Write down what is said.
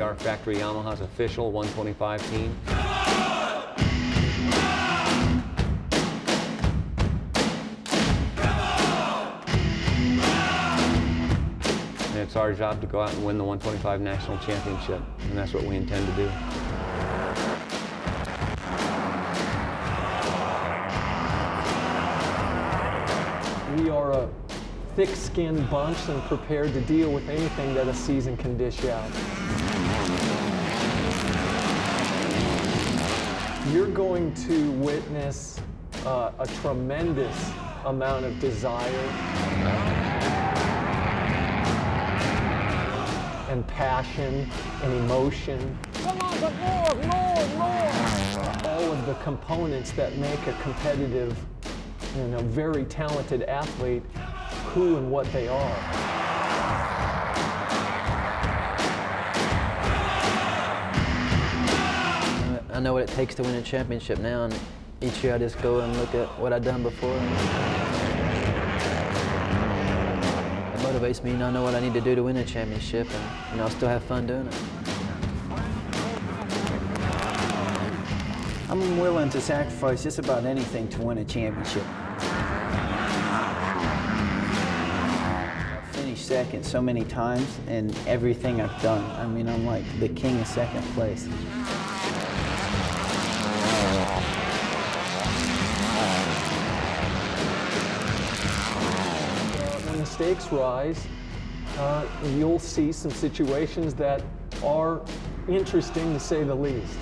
are Factory Yamaha's official 125 team. And it's our job to go out and win the 125 National Championship, and that's what we intend to do. We are a thick-skinned bunch and prepared to deal with anything that a season can dish out. You're going to witness a tremendous amount of desire and passion and emotion. Come on, but more! All of the components that make a competitive, very talented athlete who and what they are. I know what it takes to win a championship now, and each year I just go and look at what I've done before. It motivates me, I know what I need to do to win a championship, and I'll still have fun doing it. I'm willing to sacrifice just about anything to win a championship. I've finished second so many times in everything I've done. I mean, I'm like the king of second place. When the stakes rise, you'll see some situations that are interesting, to say the least.